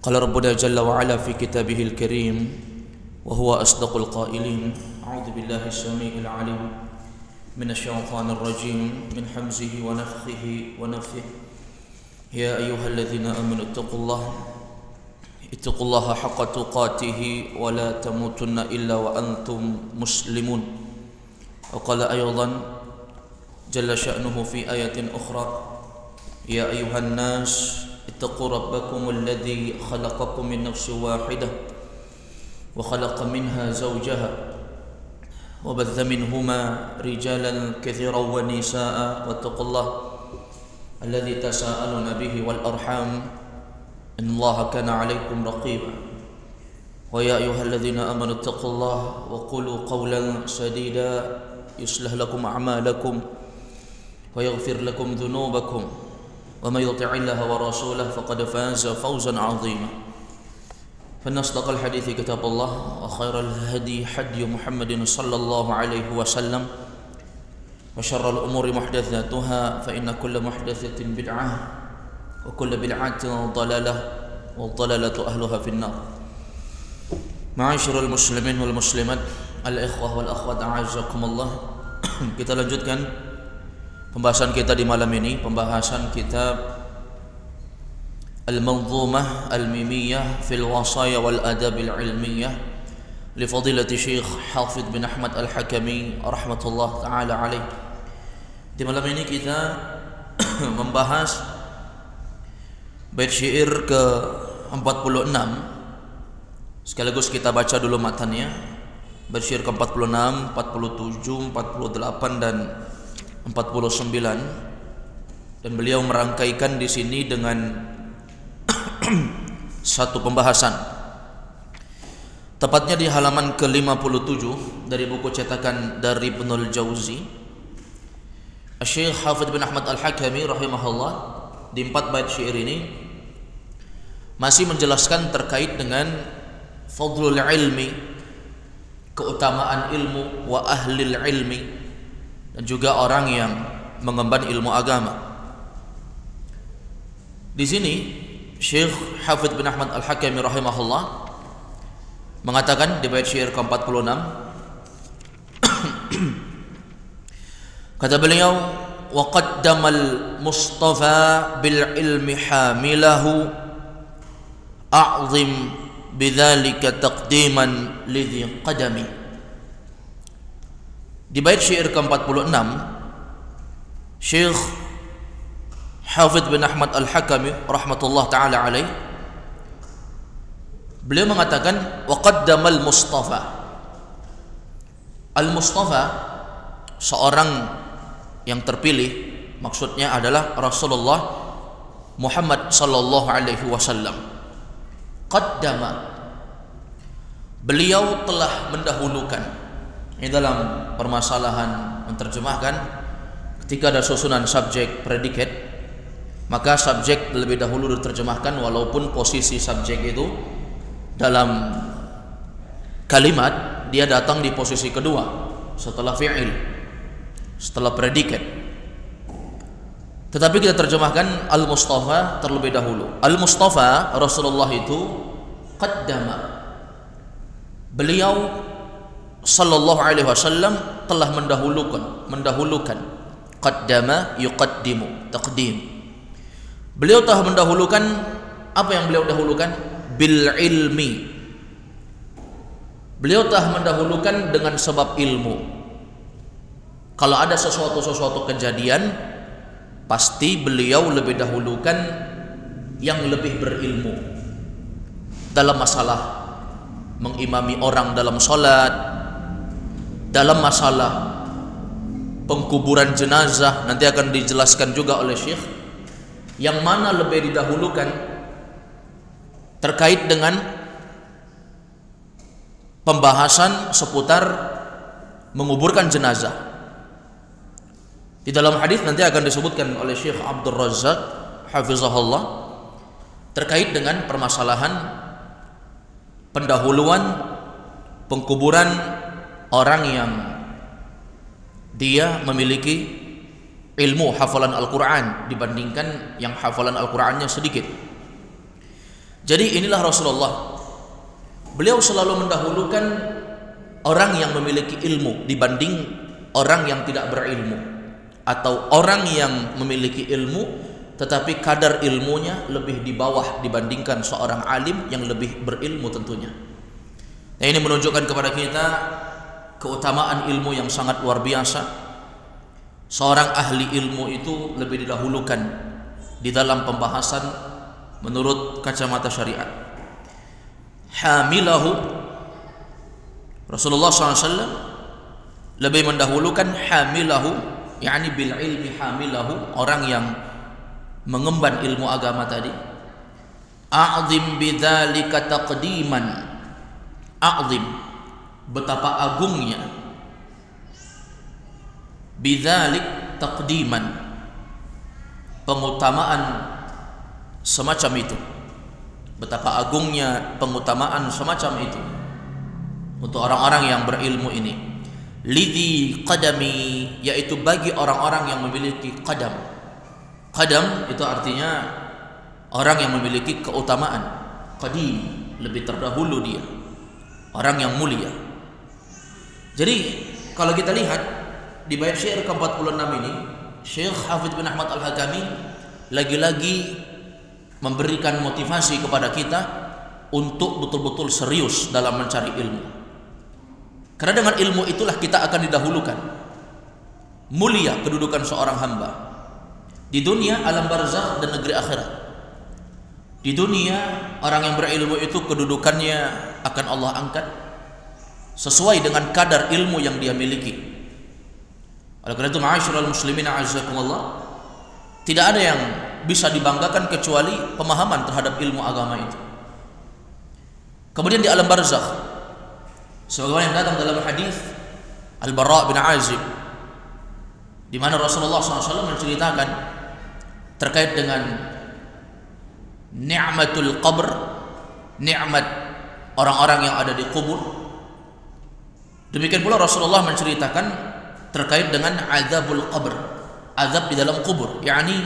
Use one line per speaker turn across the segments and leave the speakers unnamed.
قال ربنا جل وعلا في كتابه الكريم وهو أصدق القائلين أعوذ بالله السميع العليم من الشيطان الرجيم من حمزه ونفخه ونفثه يا أيها الذين آمنوا اتقوا الله حق تقاته ولا تموتن إلا وأنتم مسلمون. وقال أيضا جل شأنه في آية أخرى يا أيها الناس اتقوا ربكم الذي خلقكم من نفس واحدة وخلق منها زوجها وبث منهما رجالا كثيرا ونساء واتقوا الله الذي تساءلون به والأرحام إن الله كان عليكم رقيبا. ويا أيها الذين آمنوا اتقوا الله وقولوا قولا سديدا يصلح لكم أعمالكم ويغفر لكم ذنوبكم ومن يطع الله ورسوله فقد فاز فوزا عظيما. فإن أصدق الحديث كتاب الله وخير الهدي هدي محمد صلى الله عليه وسلم وشر الأمور محدثاتها فإن كل محدثة بدعة وكل بدعة ضلالة والضلالة أهلها في النار. معاشر المسلمين والmuslimat, al-ikhwah wal akhwat a'azzakumullah. Kita lanjutkan pembahasan kita di malam ini, pembahasan kitab Al-Manzumah Al-Mimiyah fil Wasaya wal Adab Al-Ilmiyah li fadilati Syekh Hafidh bin Ahmad Al-Hakami rahmatullah taala alaih. Di malam ini kita membahas bait syair ke-46. Sekaligus kita baca dulu matanya. Bait syair ke-46, 47, 48 dan 49, dan beliau merangkaikan di sini dengan satu pembahasan. Tepatnya di halaman ke-57 dari buku cetakan dari Ibnul Jauzi. Syekh Hafidh bin Ahmad Al-Hakami rahimahullah di 4 bait syair ini masih menjelaskan terkait dengan fadlul ilmi, keutamaan ilmu, wa ahlil ilmi, dan juga orang yang mengemban ilmu agama. Di sini Syekh Hafidh bin Ahmad Al-Hakami rahimahullah mengatakan di bait syair ke-46, kata beliau, wa qaddamal mustafa bil ilmi hamilahu a'zim bidzalika taqdiman lidhi qadami. Di bait syair ke-46 Syekh Hafidh bin Ahmad Al-Hakami rahmatullah taala alaih, beliau mengatakan wa qaddamal mustafa. Al-Mustafa, seorang yang terpilih, maksudnya adalah Rasulullah Muhammad sallallahu alaihi wasallam. Qaddama, beliau telah mendahulukan. Ini dalam permasalahan menerjemahkan, ketika ada susunan subjek predikat, maka subjek lebih dahulu diterjemahkan walaupun posisi subjek itu dalam kalimat dia datang di posisi kedua setelah fi'il, setelah predikat. Tetapi kita terjemahkan Al-Mustafa terlebih dahulu. Al-Mustafa, Rasulullah itu qaddama, beliau sallallahu alaihi wasallam telah mendahulukan. Qaddama yuqaddimu, taqdim. Beliau telah mendahulukan. Apa yang beliau dahulukan? Bil ilmi. Beliau telah mendahulukan dengan sebab ilmu. Kalau ada sesuatu kejadian, pasti beliau lebih dahulukan yang lebih berilmu. Dalam masalah mengimami orang dalam sholat, dalam masalah pengkuburan jenazah, nanti akan dijelaskan juga oleh Syekh yang mana lebih didahulukan terkait dengan pembahasan seputar menguburkan jenazah. Di dalam hadis nanti akan disebutkan oleh Syekh Abdul Razzaq hafizahullah terkait dengan permasalahan pendahuluan pengkuburan orang yang dia memiliki ilmu hafalan Al-Quran dibandingkan yang hafalan Al-Qurannya sedikit. Jadi inilah Rasulullah. Beliau selalu mendahulukan orang yang memiliki ilmu dibanding orang yang tidak berilmu, atau orang yang memiliki ilmu tetapi kadar ilmunya lebih di bawah dibandingkan seorang alim yang lebih berilmu tentunya. Nah, ini menunjukkan kepada kita keutamaan ilmu yang sangat luar biasa. Seorang ahli ilmu itu lebih didahulukan di dalam pembahasan menurut kacamata syariat. Hamilahu, Rasulullah SAW lebih mendahulukan hamilahu, yakni bil ilmi hamilahu, orang yang mengemban ilmu agama tadi. A'zim bidzalika taqdiman, a'zim, betapa agungnya, bidzalik taqdiman, pengutamaan semacam itu, betapa agungnya pengutamaan semacam itu untuk orang-orang yang berilmu ini. Lidhi qadami, yaitu bagi orang-orang yang memiliki qadam. Qadam itu artinya orang yang memiliki keutamaan. Qadim, lebih terdahulu dia, orang yang mulia. Jadi kalau kita lihat di bait syair ke-46 ini, Syekh Hafidz bin Ahmad Al-Hakami lagi-lagi memberikan motivasi kepada kita untuk betul-betul serius dalam mencari ilmu. Karena dengan ilmu itulah kita akan didahulukan. Mulia kedudukan seorang hamba di dunia, alam barzakh, dan negeri akhirat. Di dunia, orang yang berilmu itu kedudukannya akan Allah angkat sesuai dengan kadar ilmu yang dia miliki. Oleh karena itu, ma'asyiral muslimin a'azzakumullah, tidak ada yang bisa dibanggakan kecuali pemahaman terhadap ilmu agama itu. Kemudian di alam barzakh, sebagaimana yang datang dalam hadis Al-Bara' bin Azib, di mana Rasulullah SAW menceritakan terkait dengan ni'matul qabr, nikmat orang-orang yang ada di kubur. Demikian pula Rasulullah menceritakan terkait dengan azabul qabr, azab di dalam kubur, yakni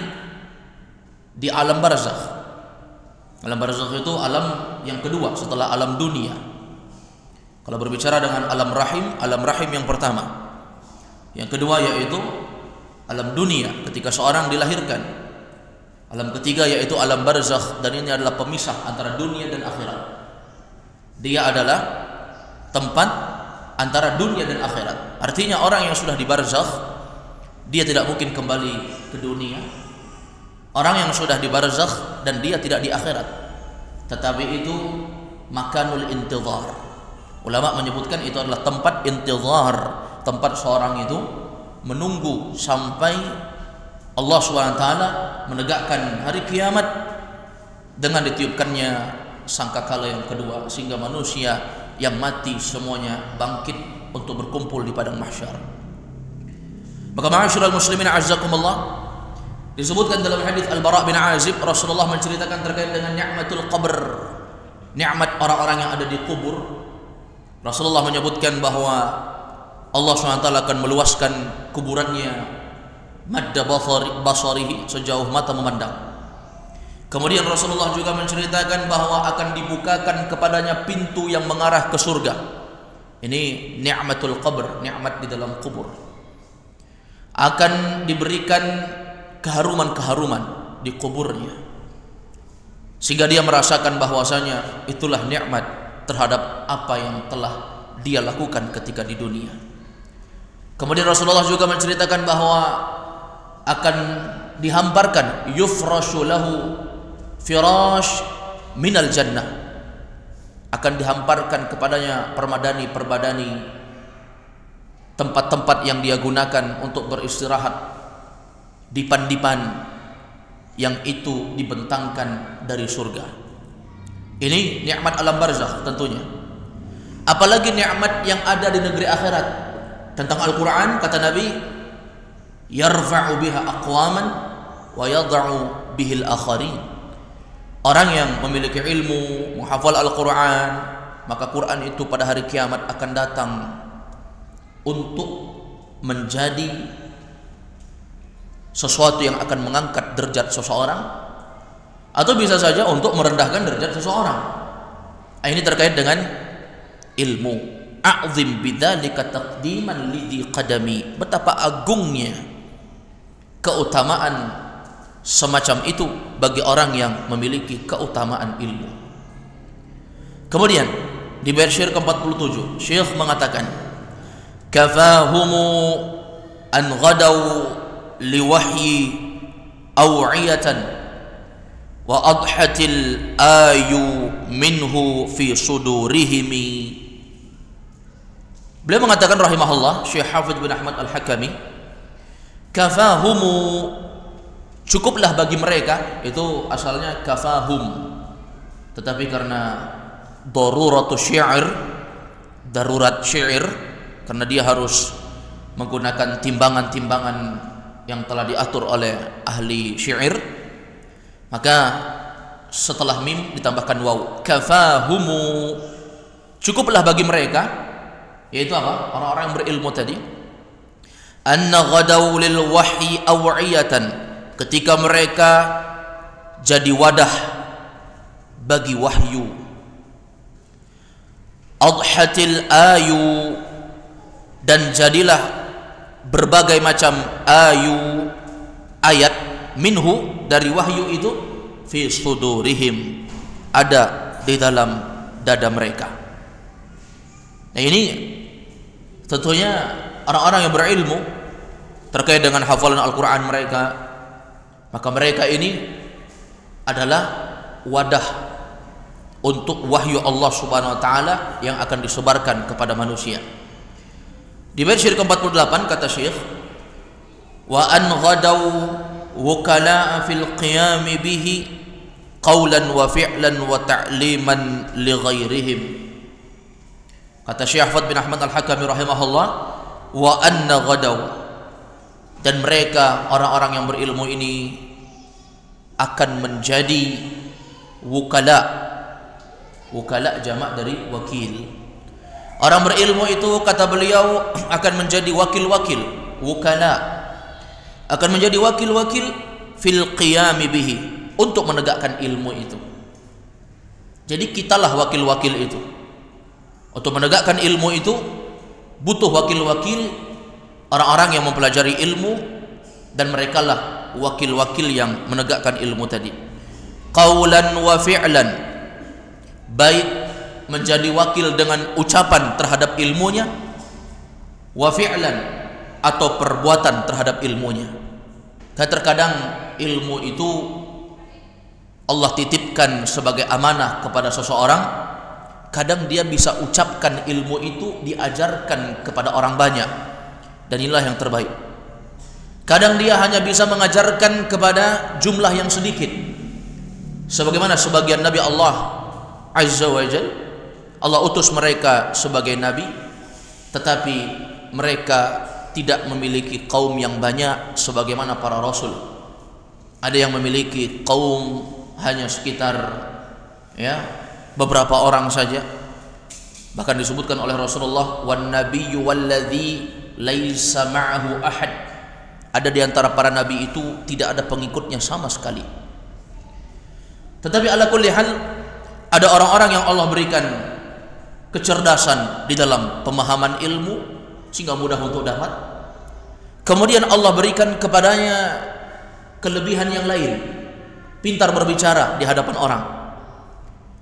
di alam barzakh. Alam barzakh itu alam yang kedua setelah alam dunia. Kalau berbicara dengan alam rahim yang pertama. Yang kedua yaitu alam dunia ketika seorang dilahirkan. Alam ketiga yaitu alam barzakh, dan ini adalah pemisah antara dunia dan akhirat. Dia adalah tempat antara dunia dan akhirat. Artinya orang yang sudah di barzakh, dia tidak mungkin kembali ke dunia. Orang yang sudah di barzakh dan dia tidak di akhirat, tetapi itu makanul intizar. Ulama menyebutkan itu adalah tempat intizar, tempat seorang itu menunggu sampai Allah SWT menegakkan hari kiamat dengan ditiupkannya sangkakala yang kedua, sehingga manusia yang mati semuanya bangkit untuk berkumpul di padang mahsyar. Maka ma'asyiral muslimin a'azzakumullah, disebutkan dalam hadis Al-Bara' bin Azib, Rasulullah menceritakan terkait dengan ni'matul qabr, nikmat orang-orang yang ada di kubur. Rasulullah menyebutkan bahwa Allah SWT akan meluaskan kuburannya madda basarihi, sejauh mata memandang. Kemudian Rasulullah juga menceritakan bahwa akan dibukakan kepadanya pintu yang mengarah ke surga. Ini ni'matul qabr, nikmat di dalam kubur. Akan diberikan keharuman-keharuman di kuburnya, sehingga dia merasakan bahwasanya itulah nikmat terhadap apa yang telah dia lakukan ketika di dunia. Kemudian Rasulullah juga menceritakan bahwa akan dihamparkan yufrashu lahu firash minal jannah, akan dihamparkan kepadanya permadani-permadani, tempat-tempat yang dia gunakan untuk beristirahat, dipan-dipan yang itu dibentangkan dari surga. Ini nikmat alam barzakh tentunya. Apalagi nikmat yang ada di negeri akhirat. Tentang Al-Quran kata Nabi, yarfa'u biha aqwaman wa yad'u bihil akharin. Orang yang memiliki ilmu, menghafal Al-Quran, maka Quran itu pada hari kiamat akan datang untuk menjadi sesuatu yang akan mengangkat derajat seseorang, atau bisa saja untuk merendahkan derajat seseorang. Ini terkait dengan ilmu. A'zim bidzalika taqdiman lidhi qadami. Betapa agungnya keutamaan semacam itu bagi orang yang memiliki keutamaan ilmu. Kemudian di bait syair ke-47 Syekh mengatakan, kafahumu an ghadaw liwahyi aw'iyatan wa adhatil ayu minhu fi sudurihimi. Beliau mengatakan rahimahullah, Syekh Hafidz bin Ahmad Al-Hakami, kafahumu, cukuplah bagi mereka. Itu asalnya kafahum, tetapi karena daruratus syair, darurat syair, karena dia harus menggunakan timbangan-timbangan yang telah diatur oleh ahli syair, maka setelah mim ditambahkan waw. Kafahumu, cukuplah bagi mereka, yaitu apa? Orang-orang yang berilmu tadi. Anna ghadaw lil wahyi aw'iyatan, ketika mereka jadi wadah bagi wahyu. Adhatil ayu, dan jadilah berbagai macam ayu, ayat, minhu, dari wahyu itu, fi sudurihim, ada di dalam dada mereka. Nah, ini tentunya orang-orang yang berilmu terkait dengan hafalan Al-Quran mereka, maka mereka ini adalah wadah untuk wahyu Allah Subhanahu wa taala yang akan disebarkan kepada manusia. Di bait syair ke-48 kata Syekh, wa an ghadaw wukala'a fil qiyam bihi qawlan wa fi'lan wa ta'liman li ghairihim. Kata Syekh Hafidz bin Ahmad Al-Hakami rahimahullah, wa anna ghadaw, dan mereka orang-orang yang berilmu ini akan menjadi wukala. Wukala jamak dari wakil. Orang berilmu itu, kata beliau, akan menjadi wakil-wakil. Wukala akan menjadi wakil-wakil fil qiyami bihi, untuk menegakkan ilmu itu. Jadi kitalah wakil-wakil itu. Untuk menegakkan ilmu itu butuh wakil-wakil, orang-orang yang mempelajari ilmu, dan merekalah wakil-wakil yang menegakkan ilmu tadi. Qaulan wa fi'lan, baik menjadi wakil dengan ucapan terhadap ilmunya, wa fi'lan, atau perbuatan terhadap ilmunya. Terkadang ilmu itu Allah titipkan sebagai amanah kepada seseorang, kadang dia bisa ucapkan ilmu itu, diajarkan kepada orang banyak, dan inilah yang terbaik. Kadang dia hanya bisa mengajarkan kepada jumlah yang sedikit, sebagaimana sebagian Nabi Allah Azza wa Jal, Allah utus mereka sebagai nabi, tetapi mereka tidak memiliki kaum yang banyak sebagaimana para rasul. Ada yang memiliki kaum hanya sekitar beberapa orang saja. Bahkan disebutkan oleh Rasulullah, wan nabiyyu walladzi laisa ma'ahu ahad, ada di antara para nabi itu tidak ada pengikutnya sama sekali. Tetapi ala kulli hal, ada orang-orang yang Allah berikan kecerdasan di dalam pemahaman ilmu sehingga mudah untuk dapat. Kemudian Allah berikan kepadanya kelebihan yang lain, pintar berbicara di hadapan orang.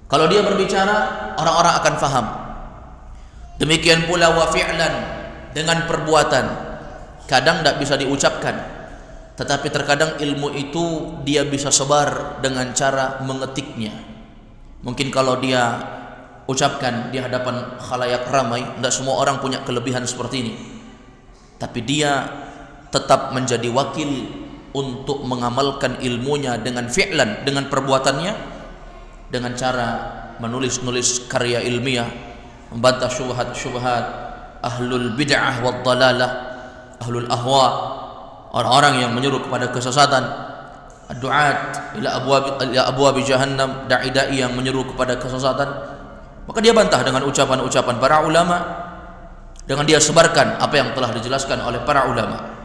Kalau dia berbicara, orang-orang akan faham. Demikian pula wa fi'lan, dengan perbuatan. Kadang tidak bisa diucapkan, tetapi terkadang ilmu itu dia bisa sebar dengan cara mengetiknya. Mungkin kalau dia ucapkan di hadapan khalayak ramai, tidak semua orang punya kelebihan seperti ini, tapi dia tetap menjadi wakil untuk mengamalkan ilmunya dengan fi'lan, dengan perbuatannya, dengan cara menulis-nulis karya ilmiah, membantah syubhat-syubhat ahlul bid'ah wad dalalah, ahlul ahwa, orang-orang yang menyuruh kepada kesesatan, ad-du'at ila abwab jahannam, dai-dai yang menyeru kepada kesesatan. Maka dia bantah dengan ucapan-ucapan para ulama, dengan dia sebarkan apa yang telah dijelaskan oleh para ulama.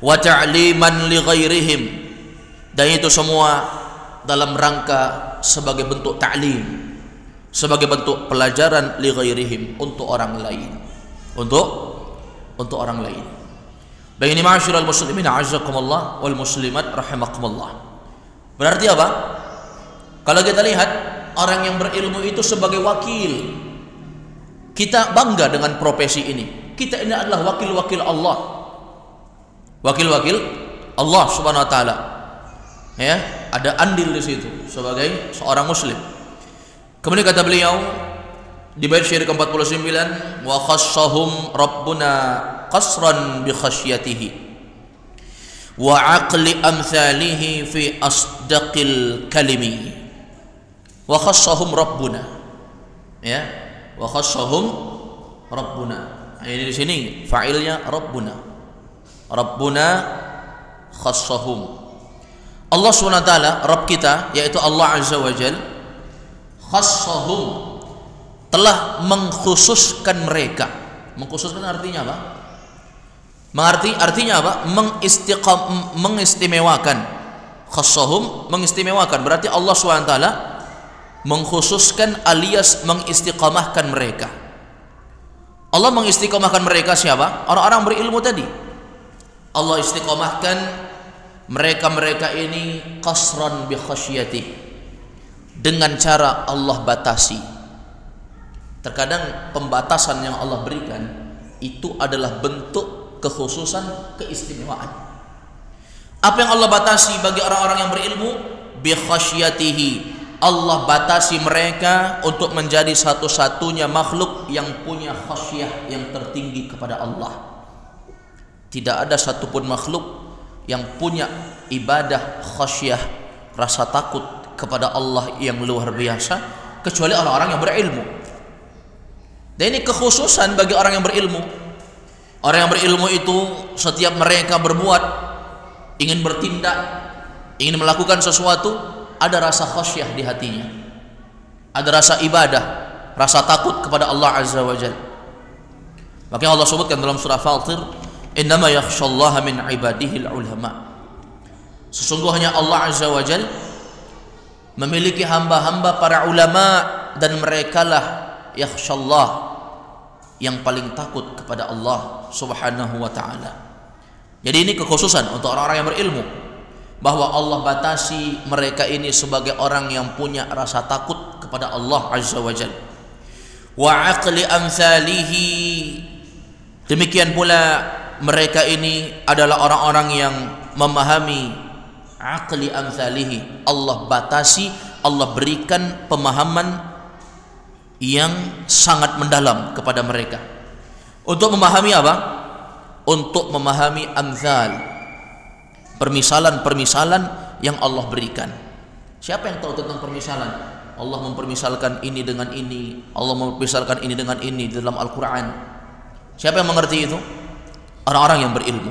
Wa ta'liman li ghairihim, dan itu semua dalam rangka sebagai bentuk ta'lim, sebagai bentuk pelajaran li ghairihim, untuk orang lain, untuk orang lain. Baik, ini ma'asyiral muslimin a'azzakumullah wal muslimat rahimakumullah. Berarti apa? Kalau kita lihat orang yang berilmu itu sebagai wakil, kita bangga dengan profesi ini. Kita ini adalah wakil-wakil Allah, wakil-wakil Allah Subhanahu wa taala. Ya, ada andil di situ sebagai seorang muslim. Kemudian kata beliau di bait syair ke-49, wa khassahum rabbuna qasran bi khasyatihi wa aqli amthalihi fi asdaqil kalimi. Wa khassahum rabbuna, ya, wa khassahum rabbuna. Ini di sini fa'ilnya rabbuna. Rabbuna khassahum. Allah SWT, Rabb kita, yaitu Allah Azza wa Jal, khassahum, telah mengkhususkan mereka. Mengkhususkan artinya apa? Artinya apa? Mengistimewakan. Khassahum, mengistimewakan. Berarti Allah SWT mengkhususkan alias mengistiqamahkan mereka. Allah mengistiqamahkan mereka siapa? Orang-orang berilmu tadi. Allah istiqamahkan mereka ini qasran bi khasyatih, dengan cara Allah batasi. Terkadang pembatasan yang Allah berikan itu adalah bentuk kekhususan, keistimewaan. Apa yang Allah batasi bagi orang-orang yang berilmu? Bi khasyatihi, Allah batasi mereka untuk menjadi satu-satunya makhluk yang punya khasyah yang tertinggi kepada Allah. Tidak ada satupun makhluk yang punya ibadah khasyah, rasa takut kepada Allah yang luar biasa, kecuali orang-orang yang berilmu. Dan ini kekhususan bagi orang yang berilmu. Orang yang berilmu itu setiap mereka berbuat, ingin bertindak, ingin melakukan sesuatu, ada rasa khasyah di hatinya, ada rasa ibadah, rasa takut kepada Allah Azza wa Jalla. Makanya Allah sebutkan dalam surah Fatir, innama yakhshallaha min ibadihil ulama. Sesungguhnya Allah Azza wa Jal memiliki hamba-hamba para ulama, dan merekalah yakhshallah, yang paling takut kepada Allah Subhanahu wa taala. Jadi ini kekhususan untuk orang-orang yang berilmu, bahwa Allah batasi mereka ini sebagai orang yang punya rasa takut kepada Allah Azza wa Jal. Wa aqli amthalihi, demikian pula mereka ini adalah orang-orang yang memahami aqli amthalihi. Allah batasi, Allah berikan pemahaman yang sangat mendalam kepada mereka. Untuk memahami apa? Untuk memahami amthal, permisalan-permisalan yang Allah berikan. Siapa yang tahu tentang permisalan? Allah mempermisalkan ini dengan ini, Allah mempermisalkan ini dengan ini dalam Al-Quran. Siapa yang mengerti itu? Orang-orang yang berilmu.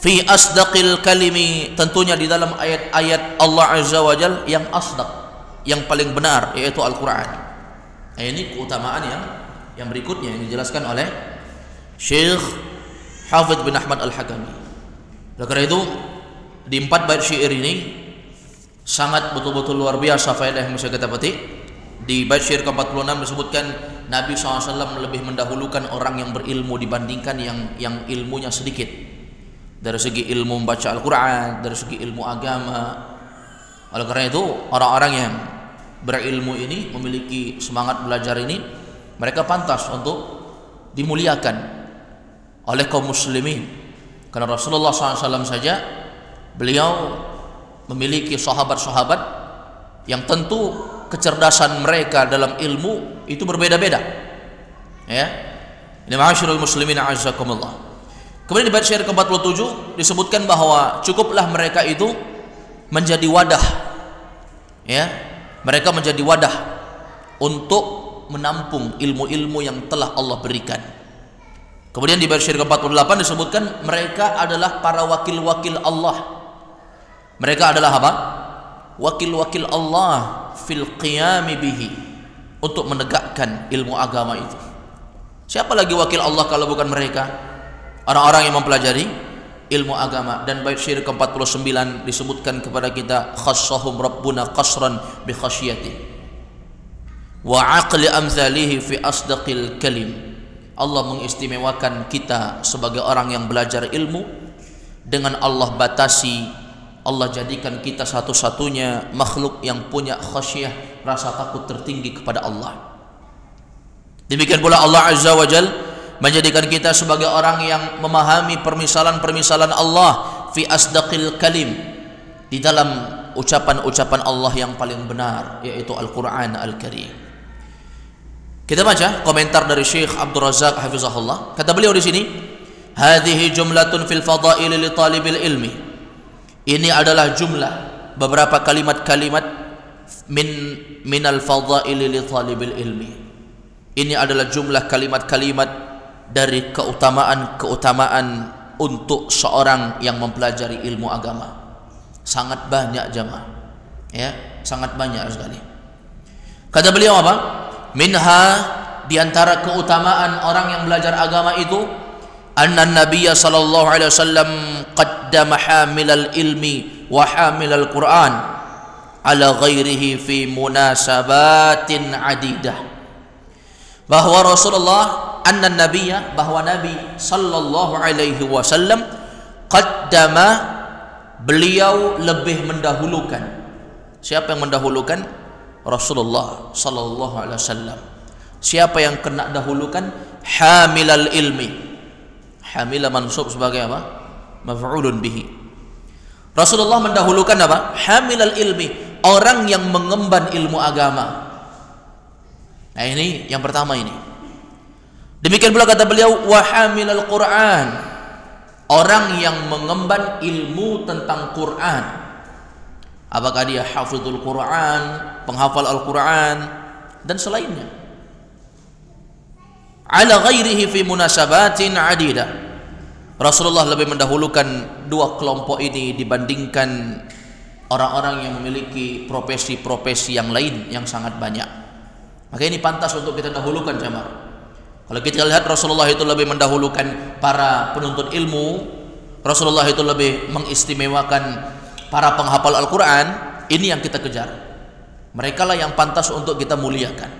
Fi asdaqil kalimi, tentunya di dalam ayat-ayat Allah Azza wa Jal yang asdaq, yang paling benar, yaitu Al-Quran. Ini keutamaan yang berikutnya yang dijelaskan oleh Syekh Hafidh bin Ahmad Al-Hakami. Oleh karena itu di 4 bait syair ini sangat betul-betul luar biasa faedah yang bisa kita petik. Di bait syair ke-46 disebutkan Nabi SAW lebih mendahulukan orang yang berilmu dibandingkan yang ilmunya sedikit, dari segi ilmu membaca Al-Quran, dari segi ilmu agama. Oleh karena itu orang-orang yang berilmu ini, memiliki semangat belajar ini, mereka pantas untuk dimuliakan oleh kaum muslimin. Karena Rasulullah SAW saja, beliau memiliki sahabat-sahabat yang tentu kecerdasan mereka dalam ilmu itu berbeda-beda. Ya, ini ma'asyiral muslimin a'azzakumullah. Kemudian di bait syair ke-47 disebutkan bahwa cukuplah mereka itu menjadi wadah. Ya, mereka menjadi wadah untuk menampung ilmu-ilmu yang telah Allah berikan. Kemudian di bait syair ke-48 disebutkan mereka adalah para wakil-wakil Allah. Mereka adalah apa? Wakil-wakil Allah fil qiyami bihi, untuk menegakkan ilmu agama itu. Siapa lagi wakil Allah kalau bukan mereka? Orang-orang yang mempelajari ilmu agama. Dan bait syair ke-49 disebutkan kepada kita, khassahum rabbuna qasran bi khasyatihi wa aqli amthalihi fi asdaqil kalim. Allah mengistimewakan kita sebagai orang yang belajar ilmu dengan Allah batasi, Allah jadikan kita satu-satunya makhluk yang punya khasyah, rasa takut tertinggi kepada Allah. Demikian pula Allah Azza wa Jal menjadikan kita sebagai orang yang memahami permisalan-permisalan Allah fi asdaqil kalim, di dalam ucapan-ucapan Allah yang paling benar, yaitu Al-Quran Al-Karim. Kita baca komentar dari Syekh Abdul Razak hafizahullah. Kata beliau di sini, hadhihi jumlatun fil fadail li talibil ilmi. Ini adalah jumlah beberapa kalimat-kalimat minal fadail li talibil ilmi. Ini adalah jumlah kalimat-kalimat dari keutamaan-keutamaan untuk seorang yang mempelajari ilmu agama. Sangat banyak jamaah, ya, sangat banyak sekali. Kata beliau apa? Minha, diantara keutamaan orang yang belajar agama itu, anna Nabiyya sallallahu alaihi wasallam qaddama hamilal ilmi wa hamilal Quran ala ghairihi fi munasabatin adidah. Bahwa Rasulullah, anna Nabiyya, bahwa Nabi sallallahu alaihi wasallam qaddama, beliau lebih mendahulukan. Siapa yang mendahulukan? Rasulullah sallallahu alaihi wasallam. Siapa yang kena dahulukan? Hamilal ilmi. Hamila mansub sebagai apa? Maf'ulun bihi. Rasulullah mendahulukan apa? Hamilal ilmi, orang yang mengemban ilmu agama. Nah, ini yang pertama ini. Demikian pula kata beliau, wa hamilal Quran, orang yang mengemban ilmu tentang Quran. Apakah dia hafizul Quran, penghafal Al-Quran, dan selainnya. Ala ghairihi fi munasabatin adidah. Rasulullah lebih mendahulukan dua kelompok ini dibandingkan orang-orang yang memiliki profesi-profesi yang lain yang sangat banyak. Maka ini pantas untuk kita dahulukan jemaah. Kalau kita lihat Rasulullah itu lebih mendahulukan para penuntut ilmu, Rasulullah itu lebih mengistimewakan para penghafal Al-Quran. Ini yang kita kejar. Mereka lah yang pantas untuk kita muliakan.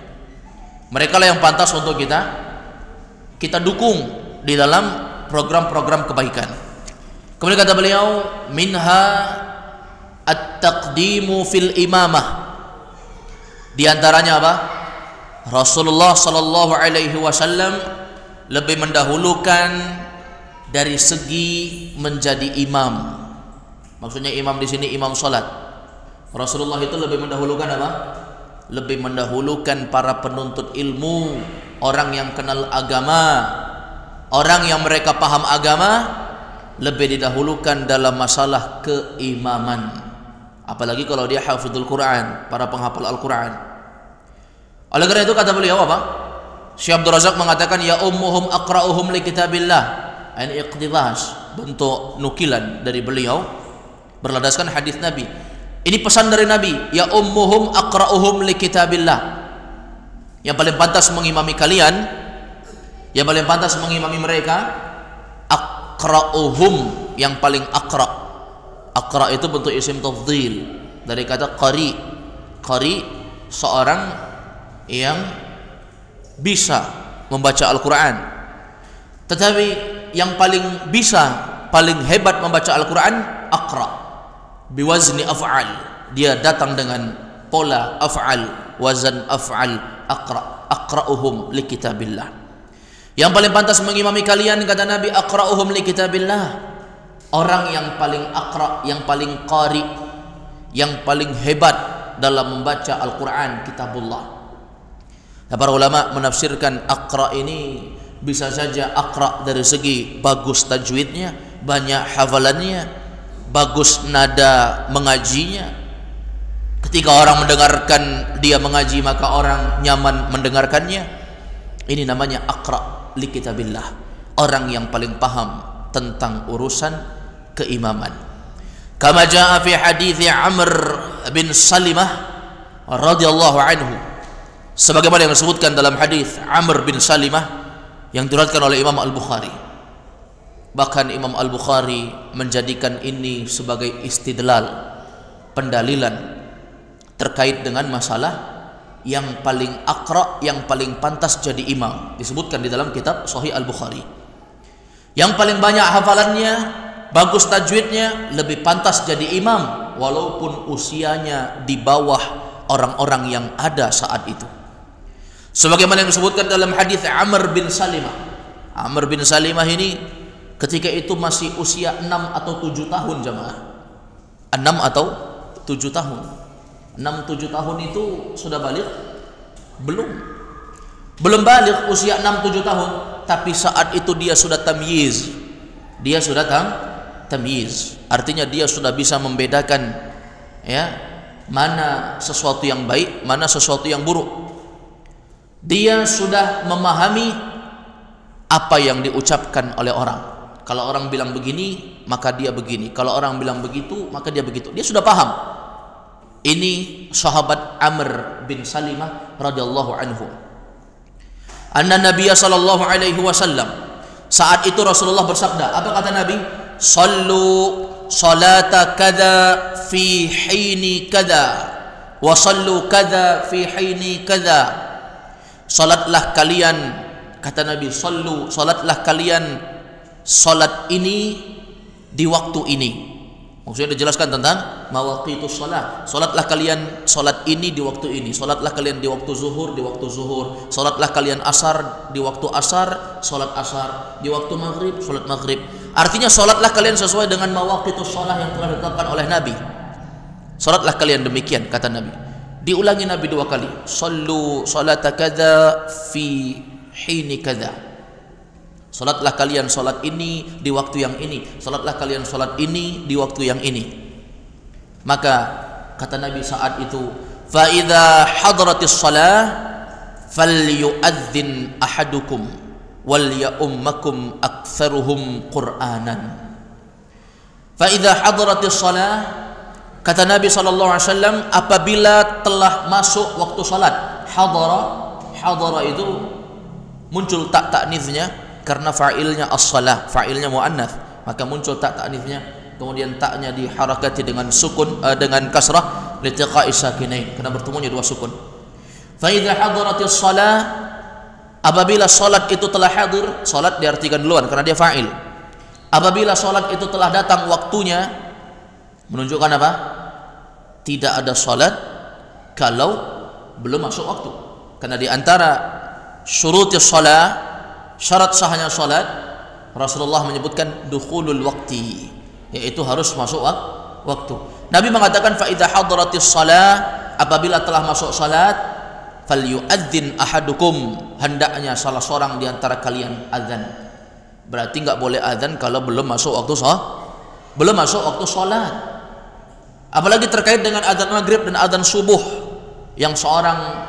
Mereka lah yang pantas untuk kita dukung di dalam program-program kebaikan. Kemudian kata beliau, minha at-taqdimu fil imamah. Di antaranya apa? Rasulullah sallallahu alaihi wasallam lebih mendahulukan dari segi menjadi imam. Maksudnya imam di sini imam salat. Rasulullah itu lebih mendahulukan apa? Lebih mendahulukan para penuntut ilmu, orang yang kenal agama, orang yang mereka paham agama, lebih didahulukan dalam masalah keimaman. Apalagi kalau dia hafizul Quran, para penghafal Al-Quran. Oleh karena itu kata beliau apa? Syekh Abdul Razak mengatakan, ya ummuhum aqra'uhum li kitabillah. Ini iqtibas, bentuk nukilan dari beliau berlandaskan hadis Nabi. Ini pesan dari Nabi, ya ummuhum aqra'uhum li kitabillah. Yang paling pantas mengimami kalian, yang paling pantas mengimami mereka, aqra'uhum, yang paling aqra'. Aqra' itu bentuk isim tafdhil dari kata qari. Qari, seorang yang bisa membaca Al-Quran. Tetapi yang paling bisa, paling hebat membaca Al-Quran, aqra, biwazni af'al. Dia datang dengan pola af'al, wazan af'al, aqra. Aqra'uhum li kitabillah. Yang paling pantas mengimami kalian, kata Nabi, aqra'uhum li kitabillah, orang yang paling aqra, yang paling qari, yang paling hebat dalam membaca Al-Quran, kitabullah. Nah, para ulama menafsirkan aqra ini bisa saja aqra dari segi bagus tajwidnya, banyak hafalannya, bagus nada mengajinya. Ketika orang mendengarkan dia mengaji, maka orang nyaman mendengarkannya. Ini namanya aqra li kitabillah, orang yang paling paham tentang urusan keimaman. Kama jaa fi hadits Amr bin Salimah radhiyallahu anhu, sebagaimana yang disebutkan dalam hadis Amr bin Salimah yang diriwayatkan oleh Imam Al-Bukhari. Bahkan Imam Al-Bukhari menjadikan ini sebagai istidlal, pendalilan terkait dengan masalah yang paling aqra, yang paling pantas jadi imam. Disebutkan di dalam kitab Sahih Al-Bukhari. Yang paling banyak hafalannya, bagus tajwidnya, lebih pantas jadi imam walaupun usianya di bawah orang-orang yang ada saat itu. Sebagaimana yang disebutkan dalam hadis Amr bin Salimah. Amr bin Salimah ini ketika itu masih usia 6 atau 7 tahun jamaah. 6 atau 7 tahun. 6-7 tahun itu sudah balik? Belum balik usia 6-7 tahun, tapi saat itu dia sudah tamyiz. Dia sudah tamyiz. Artinya dia sudah bisa membedakan ya, mana sesuatu yang baik, mana sesuatu yang buruk. Dia sudah memahami apa yang diucapkan oleh orang. Kalau orang bilang begini, maka dia begini. Kalau orang bilang begitu, maka dia begitu. Dia sudah paham. Ini sahabat Amr bin Salimah radhiyallahu anhu. Anna Nabiya sallallahu alaihi wasallam, saat itu Rasulullah bersabda, apa kata Nabi? Sallu salata kada fi hini kada wa sallu kada fi hini kada. Salatlah kalian, kata Nabi, sallu, salatlah kalian salat ini di waktu ini. Maksudnya dijelaskan tentang mawaqitus salat. Salatlah kalian salat ini di waktu ini. Salatlah kalian di waktu zuhur di waktu zuhur. Salatlah kalian asar di waktu asar, salat asar. Di waktu maghrib, salat maghrib. Artinya salatlah kalian sesuai dengan mawaqitus salat yang telah ditetapkan oleh Nabi. Salatlah kalian demikian, kata Nabi. Diulangi Nabi 2 kali. Sallu salata kadza fi hini kadza. Salatlah kalian salat ini di waktu yang ini. Salatlah kalian salat ini di waktu yang ini. Maka kata Nabi saat itu, fa idza hadratis shalah falyu'adzin ahadukum wal ya'ummakum aktsaruhum qur'anan. Fa idza hadratis shalah, kata Nabi SAW, apabila telah masuk waktu salat. Hadara itu muncul tak ta'nitsnya karena fa'ilnya as-salah, fa'ilnya muannats, maka muncul tak ta'nitsnya, kemudian taknya diharakati dengan sukun, dengan kasrah litiqa'i sakinain, karena bertemunya 2 sukun. Fa idza hadaratis shalah, apabila salat itu telah hadir, salat diartikan duluan karena dia fa'il. Apabila salat itu telah datang waktunya, menunjukkan apa? Tidak ada salat kalau belum masuk waktu. Karena di antara syurutis salat, syarat sahnya salat, Rasulullah menyebutkan dukhulul waqti, yaitu harus masuk waktu. Nabi mengatakan fa idza hadaratis shalah, apabila telah masuk salat, falyu'adzin ahadukum, hendaknya salah seorang di antara kalian azan. Berarti enggak boleh azan kalau belum masuk waktu salat. Apalagi terkait dengan azan maghrib dan azan subuh, yang seorang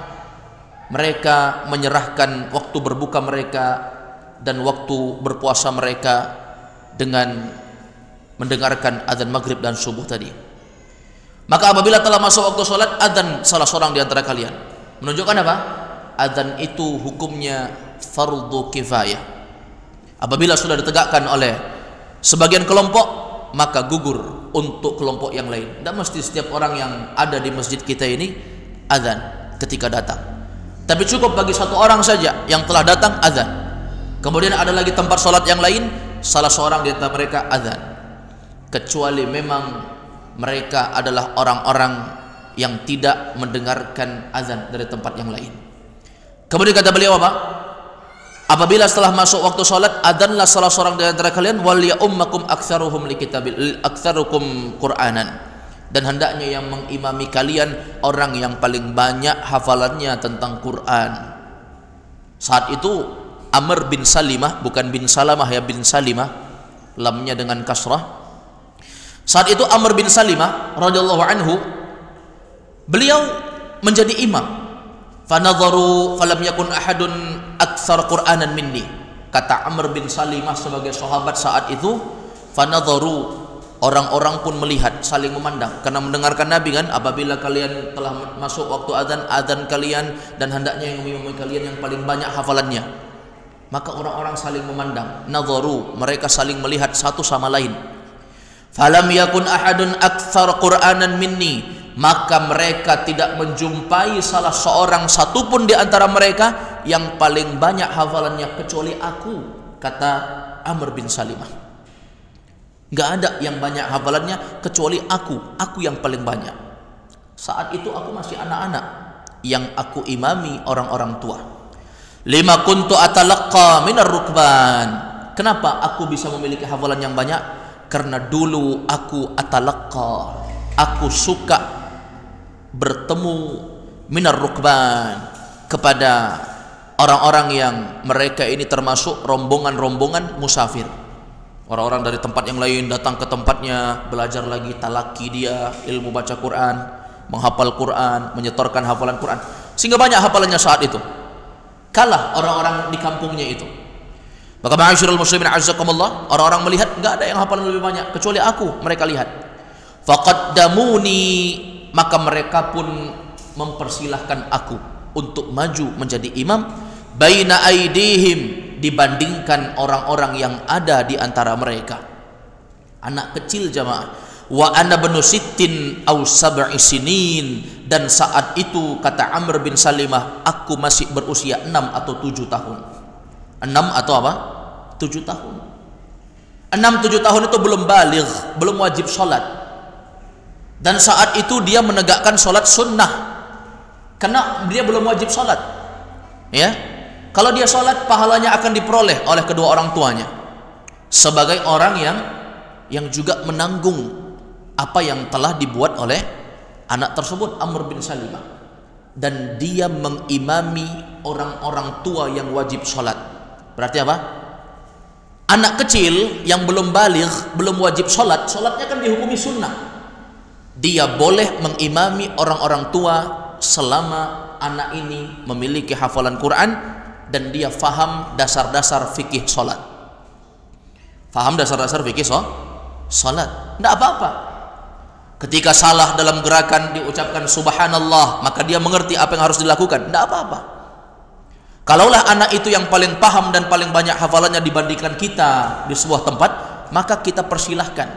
mereka menyerahkan waktu berbuka mereka dan waktu berpuasa mereka dengan mendengarkan azan maghrib dan subuh tadi. Maka apabila telah masuk waktu salat, azan salah seorang di antara kalian. Menunjukkan apa? Azan itu hukumnya fardhu kifayah. Apabila sudah ditegakkan oleh sebagian kelompok, maka gugur untuk kelompok yang lain. Tidak mesti setiap orang yang ada di masjid kita ini azan ketika datang, tapi cukup bagi 1 orang saja yang telah datang azan. Kemudian ada lagi tempat sholat yang lain, salah seorang di antara mereka azan, kecuali memang mereka adalah orang-orang yang tidak mendengarkan azan dari tempat yang lain. Kemudian kata beliau apa? Apabila setelah masuk waktu salat, adzanlah salah seorang di antara kalian, wal ya'ummakum aktsaruhum likitabil aktsarukum qur'anan, dan hendaknya yang mengimami kalian orang yang paling banyak hafalannya tentang Quran. Saat itu Amr bin Salimah, bukan bin Salamah ya, bin Salimah, lamnya dengan kasrah. Saat itu Amr bin Salimah radhiyallahu anhu, beliau menjadi imam. Fanadharu falam yakun ahadun aktsar Qur'anan minni. Kata Amr bin Salimah sebagai sahabat saat itu, fanadharu, orang-orang pun melihat, saling memandang, karena mendengarkan Nabi kan, apabila kalian telah masuk waktu azan, azan kalian, dan hendaknya yang mengimami kalian yang paling banyak hafalannya. Maka orang-orang saling memandang, nadharu, mereka saling melihat satu sama lain. Falam yakun ahadun aktsar Qur'anan minni, maka mereka tidak menjumpai salah seorang satupun di antara mereka yang paling banyak hafalannya kecuali aku, kata Amr bin Salimah. Nggak ada yang banyak hafalannya kecuali aku yang paling banyak. Saat itu aku masih anak-anak yang aku imami orang-orang tua. Lima kuntu atalaqqa minar rukban. Kenapa aku bisa memiliki hafalan yang banyak? Karena dulu aku atalaqqa, aku suka bertemu minar rukban, kepada orang-orang yang mereka ini termasuk rombongan-rombongan musafir. Orang-orang dari tempat yang lain datang ke tempatnya, belajar lagi talaki dia, ilmu baca Quran, menghafal Quran, menyetorkan hafalan Quran, sehingga banyak hafalannya saat itu. Kalah orang-orang di kampungnya itu. Maka ma'asyiral muslimin azzakumullah, orang-orang melihat enggak ada yang hafalan lebih banyak kecuali aku, mereka lihat. Faqaddamuni, maka mereka pun mempersilahkan aku untuk maju menjadi imam baina aidihim, dibandingkan orang-orang yang ada di antara mereka. Anak kecil jamaah. Wa ana bnu sittin aw sab'i sinin, dan saat itu kata Amr bin Salimah, aku masih berusia 6 atau 7 tahun. 6 atau apa? 7 tahun. 6-7 tahun itu belum baligh, belum wajib sholat. Dan saat itu dia menegakkan sholat sunnah, karena dia belum wajib sholat. Ya, kalau dia sholat, pahalanya akan diperoleh oleh kedua orang tuanya sebagai orang yang juga menanggung apa yang telah dibuat oleh anak tersebut, Amr bin Salimah. Dan dia mengimami orang-orang tua yang wajib sholat. Berarti apa? Anak kecil yang belum baligh, belum wajib sholat, sholatnya kan dihukumi sunnah. Dia boleh mengimami orang-orang tua selama anak ini memiliki hafalan Quran dan dia faham dasar-dasar fikih sholat. Faham dasar-dasar fikih sholat, tidak apa-apa. Ketika salah dalam gerakan diucapkan subhanallah, maka dia mengerti apa yang harus dilakukan, tidak apa-apa. Kalaulah anak itu yang paling paham dan paling banyak hafalannya dibandingkan kita di sebuah tempat, maka kita persilahkan.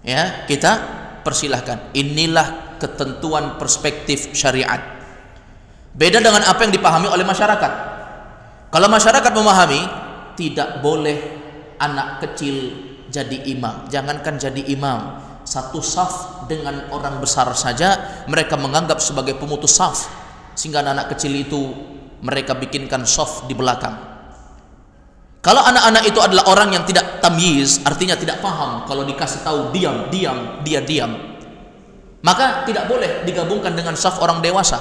Ya, kita persilahkan. Inilah ketentuan perspektif syariat. Beda dengan apa yang dipahami oleh masyarakat. Kalau masyarakat memahami, tidak boleh anak kecil jadi imam. Jangankan jadi imam, satu saf dengan orang besar saja mereka menganggap sebagai pemutus saf, sehingga anak kecil itu mereka bikinkan saf di belakang. Kalau anak-anak itu adalah orang yang tidak tamyiz, artinya tidak paham, kalau dikasih tahu diam, dia diam, maka tidak boleh digabungkan dengan saf orang dewasa.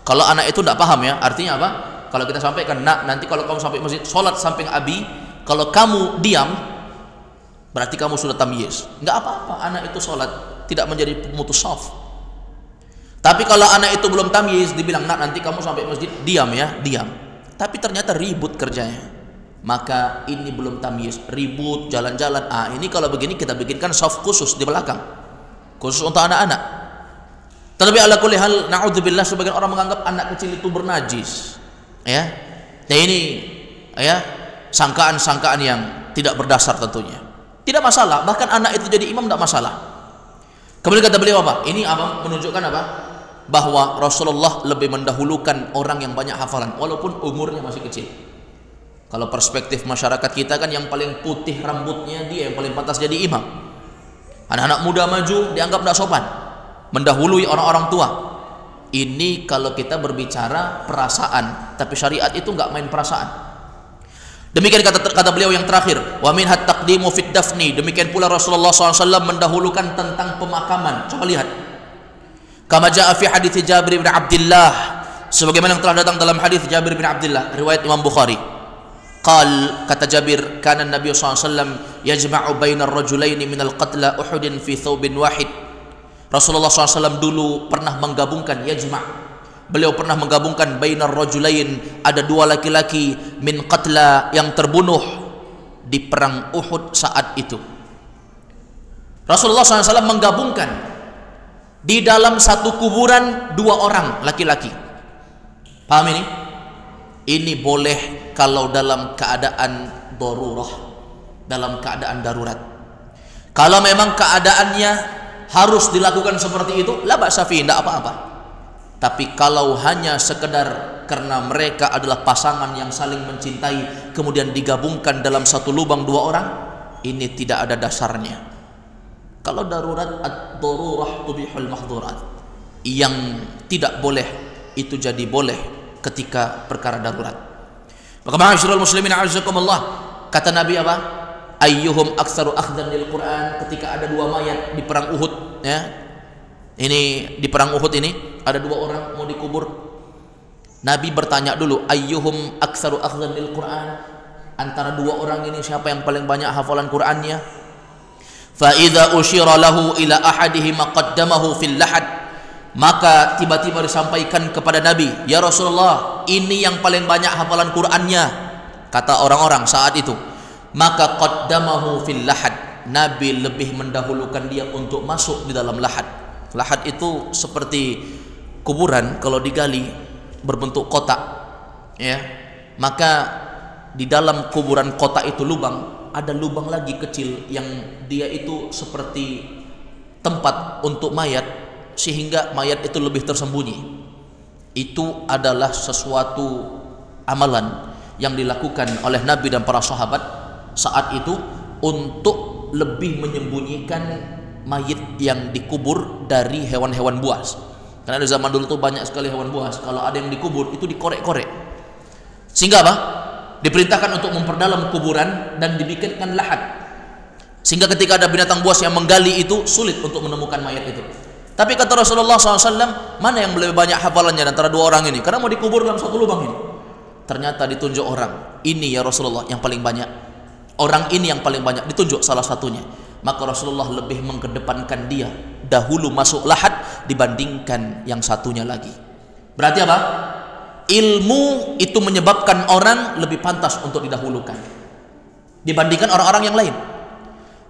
Kalau anak itu tidak paham, ya, artinya apa? Kalau kita sampaikan, nak, nanti kalau kamu sampai masjid, sholat samping abi, kalau kamu diam, berarti kamu sudah tamyiz. Enggak apa-apa, anak itu sholat, tidak menjadi pemutus saf. Tapi kalau anak itu belum tamyiz, dibilang, nak, nanti kamu sampai masjid, diam, ya, diam. Tapi ternyata ribut kerjanya, maka ini belum tamyiz, ribut, jalan-jalan. Ini kalau begini kita bikinkan saf khusus di belakang, khusus untuk anak-anak. Terlebih ala kulli hal, na'udzubillah, sebagian orang menganggap anak kecil itu bernajis, ya. Dan ini, ya, sangkaan-sangkaan yang tidak berdasar tentunya. Tidak masalah, bahkan anak itu jadi imam tidak masalah. Kemudian kata beliau apa? Ini apa? Menunjukkan apa? Bahwa Rasulullah lebih mendahulukan orang yang banyak hafalan walaupun umurnya masih kecil. Kalau perspektif masyarakat kita kan yang paling putih rambutnya dia yang paling pantas jadi imam. Anak-anak muda maju dianggap tidak sopan, mendahului orang-orang tua. Ini kalau kita berbicara perasaan, tapi syariat itu nggak main perasaan. Demikian kata beliau yang terakhir, wa minhat taqdimu fid dafni. Demikian pula Rasulullah SAW mendahulukan tentang pemakaman. Coba lihat, kama jaa fi hadits Jabir bin Abdullah, sebagaimana yang telah datang dalam hadis Jabir bin Abdullah riwayat Imam Bukhari. Kata Jabir, kana Nabi SAW yajma'u bainar rajulaini minal qatla Uhudin fi thawbin wahid. Rasulullah SAW dulu pernah menggabungkan, yajma', beliau pernah menggabungkan bainar rajulain, ada dua laki-laki, min qatla, yang terbunuh di perang Uhud saat itu. Rasulullah SAW menggabungkan di dalam satu kuburan dua orang laki-laki. Paham ini? Ini boleh kalau dalam keadaan darurah, dalam keadaan darurat. Kalau memang keadaannya harus dilakukan seperti itu, la ba'sa fi, tidak apa-apa. Tapi kalau hanya sekedar karena mereka adalah pasangan yang saling mencintai, kemudian digabungkan dalam satu lubang dua orang, ini tidak ada dasarnya. Kalau darurat, ad-darurah tubihul mahdhurat. Yang tidak boleh itu jadi boleh ketika perkara darurat. Maka ma'asyiral muslimin a'azzakumullah, kata Nabi apa? Ayyuhum aktsaru akhdan lil Quran, ketika ada dua mayat di perang Uhud, ya. Ini di perang Uhud ini ada dua orang mau dikubur. Nabi bertanya dulu, ayyuhum aktsaru akhdan lil Quran, antara dua orang ini siapa yang paling banyak hafalan Qur'annya? Fa idza usyira lahu ila ahadihim qaddamahu fil lahad, maka tiba-tiba disampaikan kepada Nabi, ya Rasulullah, ini yang paling banyak hafalan Qur'annya, kata orang-orang saat itu. Maka qaddamahu fil lahad, Nabi lebih mendahulukan dia untuk masuk di dalam lahad. Lahad itu seperti kuburan kalau digali berbentuk kotak, ya. Maka di dalam kuburan kotak itu lubang, ada lubang lagi kecil yang dia itu seperti tempat untuk mayat, sehingga mayat itu lebih tersembunyi. Itu adalah sesuatu amalan yang dilakukan oleh Nabi dan para sahabat saat itu untuk lebih menyembunyikan mayit yang dikubur dari hewan-hewan buas. Karena di zaman dulu tuh banyak sekali hewan buas. Kalau ada yang dikubur itu dikorek-korek. Sehingga apa? Diperintahkan untuk memperdalam kuburan dan dibikinkan lahat. Sehingga ketika ada binatang buas yang menggali itu sulit untuk menemukan mayat itu. Tapi kata Rasulullah SAW, mana yang lebih banyak hafalannya antara dua orang ini? Karena mau dikubur dalam satu lubang ini. Ternyata ditunjuk orang. Ini ya Rasulullah yang paling banyak. Orang ini yang paling banyak, ditunjuk salah satunya. Maka Rasulullah lebih mengedepankan dia dahulu masuk lahat dibandingkan yang satunya lagi. Berarti apa? Ilmu itu menyebabkan orang lebih pantas untuk didahulukan dibandingkan orang-orang yang lain.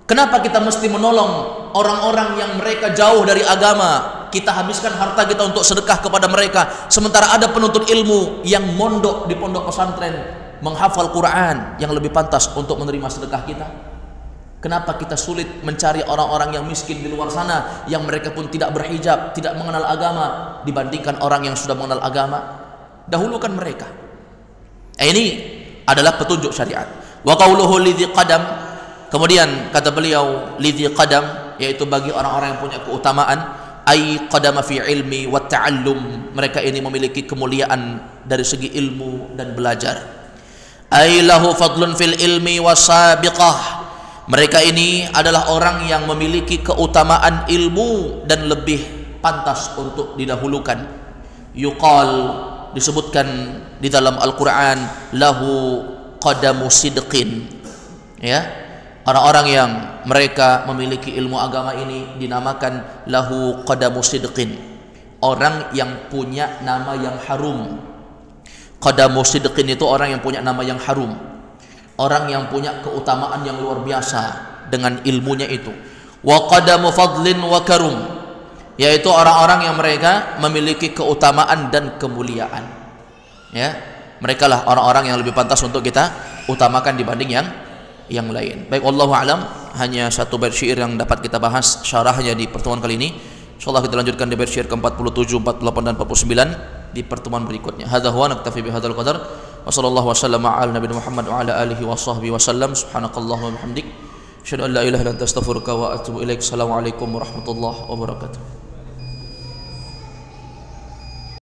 Kenapa kita mesti menolong orang-orang yang mereka jauh dari agama? Kita habiskan harta kita untuk sedekah kepada mereka, sementara ada penuntut ilmu yang mondok di pondok pesantren menghafal Quran yang lebih pantas untuk menerima sedekah kita. Kenapa kita sulit mencari orang-orang yang miskin di luar sana, yang mereka pun tidak berhijab, tidak mengenal agama, dibandingkan orang yang sudah mengenal agama? Dahulukan mereka. Ini adalah petunjuk syariat. Wa qauluhu lidzi qadam, kemudian kata beliau lidzi qadam, yaitu bagi orang-orang yang punya keutamaan, ai qadama fi ilmi wa ta'allum, mereka ini memiliki kemuliaan dari segi ilmu dan belajar. Ai lahu fadlun fil ilmi wasabiqah, mereka ini adalah orang yang memiliki keutamaan ilmu dan lebih pantas untuk didahulukan. Yuqal, disebutkan di dalam Al-Quran, lahu qadamu sidqin, ya, orang-orang yang mereka memiliki ilmu agama ini dinamakan lahu qadamu sidqin, orang yang punya nama yang harum. Qadamu sidqin itu orang yang punya nama yang harum, orang yang punya keutamaan yang luar biasa dengan ilmunya itu. Wa qadamu fadlin wa karum, yaitu orang-orang yang mereka memiliki keutamaan dan kemuliaan, ya. Mereka lah orang-orang yang lebih pantas untuk kita utamakan dibanding yang lain. Baik, wallahu alam, hanya satu bait syair yang dapat kita bahas syarahnya di pertemuan kali ini. Insyaallah kita lanjutkan di bait syair ke-47, 48 dan 49 di pertemuan berikutnya. Hadza huwa, naktafi bihadzal qadar. Wa sallallahu wasallam ala nabiyina Muhammad wa ala alihi wa sahbihi wasallam. Subhanakallahumma wa bihamdik, asyhadu an la ilaha illa anta astaghfiruka wa atubu ilaik. Assalamualaikum warahmatullahi wabarakatuh.